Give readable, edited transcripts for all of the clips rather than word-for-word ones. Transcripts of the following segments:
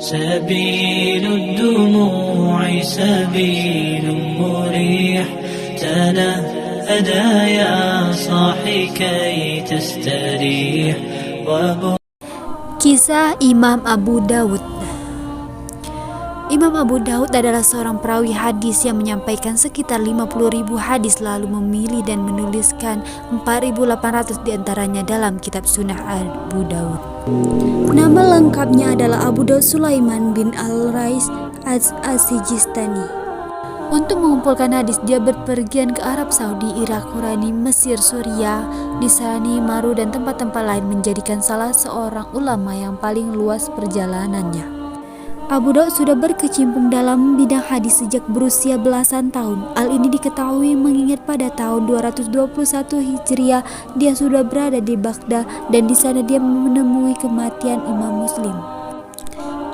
سبيل الدموع سبيل مريح تنهدى يا صاحي كي تستريح. Kisah Imam Abu Daud. Imam Abu Daud adalah seorang perawi hadis yang menyampaikan sekitar 50.000 hadis, lalu memilih dan menuliskan 4.800 diantaranya dalam kitab Sunnah Abu Daud. Nama lengkapnya adalah Abu Daud Sulaiman bin Al-Rais Az-Sijistani. Untuk mengumpulkan hadis, dia berpergian ke Arab Saudi, Irak, Qurani, Mesir, Suriah, Disani, Maru, dan tempat-tempat lain, menjadikan salah seorang ulama yang paling luas perjalanannya. Abu Daud sudah berkecimpung dalam bidang hadis sejak berusia belasan tahun. Hal ini diketahui mengingat pada tahun 221 Hijriah dia sudah berada di Baghdad, dan di sana dia menemui kematian Imam Muslim.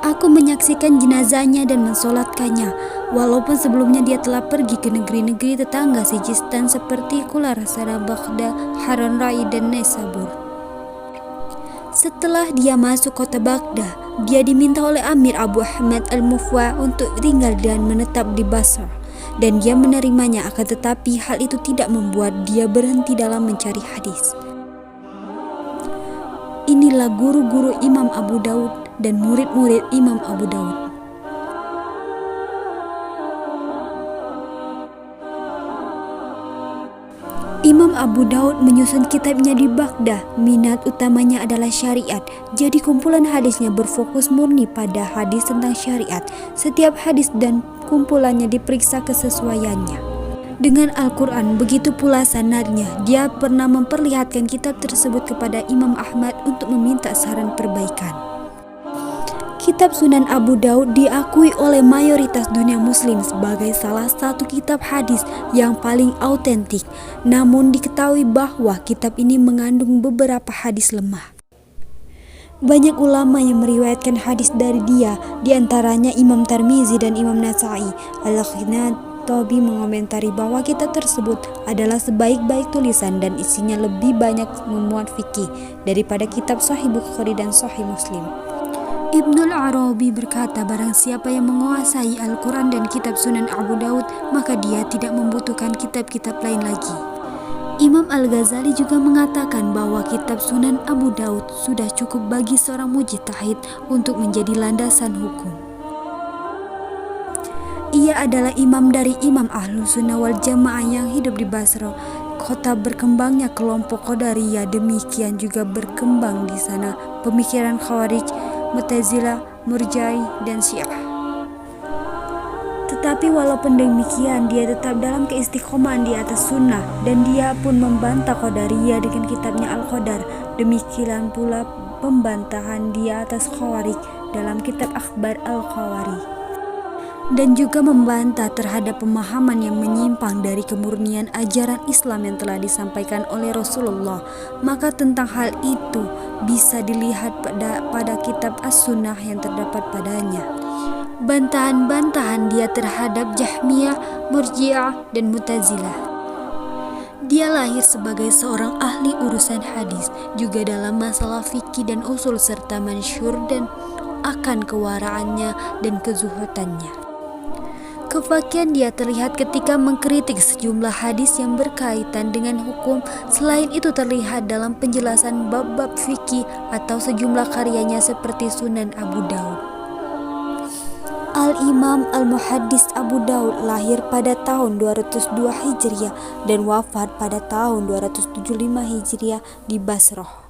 Aku menyaksikan jenazahnya dan mensolatkannya, walaupun sebelumnya dia telah pergi ke negeri-negeri tetangga Sijistan seperti Khurasan, Baghdad, Harran Rai, dan Naisabur. Setelah dia masuk kota Baghdad, dia diminta oleh Amir Abu Ahmad Al-Mufwa untuk tinggal dan menetap di Basrah, dan dia menerimanya. Akan tetapi hal itu tidak membuat dia berhenti dalam mencari hadis. Inilah guru-guru Imam Abu Daud dan murid-murid Imam Abu Daud. Imam Abu Daud menyusun kitabnya di Baghdad. Minat utamanya adalah syariat, jadi kumpulan hadisnya berfokus murni pada hadis tentang syariat. Setiap hadis dan kumpulannya diperiksa kesesuaiannya dengan Al-Quran, begitu pula sanadnya. Dia pernah memperlihatkan kitab tersebut kepada Imam Ahmad untuk meminta saran perbaikan. Kitab Sunan Abu Daud diakui oleh mayoritas dunia muslim sebagai salah satu kitab hadis yang paling autentik. Namun diketahui bahwa kitab ini mengandung beberapa hadis lemah. Banyak ulama yang meriwayatkan hadis dari dia, diantaranya Imam Tirmizi dan Imam Nasa'i. Al-Khintabi mengomentari bahwa kitab tersebut adalah sebaik-baik tulisan dan isinya lebih banyak memuat fikih daripada kitab Sahih Bukhari dan Sahih Muslim. Ibnul Arabi berkata, barang siapa yang menguasai Al-Quran dan kitab Sunan Abu Daud, maka dia tidak membutuhkan kitab-kitab lain lagi. Imam Al-Ghazali juga mengatakan bahwa kitab Sunan Abu Daud sudah cukup bagi seorang mujtahid untuk menjadi landasan hukum. Ia adalah imam dari imam Ahlus Sunnah wal Jamaah yang hidup di Basra, kota berkembangnya kelompok Qadariyah. Demikian juga berkembang di sana pemikiran Khawarij, Mu'tazilah, Murji'ah, dan Syiah. Tetapi walaupun demikian, dia tetap dalam keistiqomahan di atas sunnah, dan dia pun membantah Qadariyah dengan kitabnya Al-Qadar. Demikian pula pembantahan dia atas Khawarij dalam kitab Akhbar Al-Khawarij, dan juga membantah terhadap pemahaman yang menyimpang dari kemurnian ajaran Islam yang telah disampaikan oleh Rasulullah. Maka tentang hal itu bisa dilihat pada kitab As-Sunnah yang terdapat padanya bantahan-bantahan dia terhadap Jahmiyah, Murji'ah, dan Mu'tazilah. Dia lahir sebagai seorang ahli urusan hadis, juga dalam masalah fikih dan usul, serta masyhur dan akan kewaraannya dan kezuhudannya. Kefakihan dia terlihat ketika mengkritik sejumlah hadis yang berkaitan dengan hukum. Selain itu terlihat dalam penjelasan bab-bab fikih atau sejumlah karyanya seperti Sunan Abu Daud. Al-Imam Al-Muhaddis Abu Daud lahir pada tahun 202 Hijriah dan wafat pada tahun 275 Hijriah di Basrah.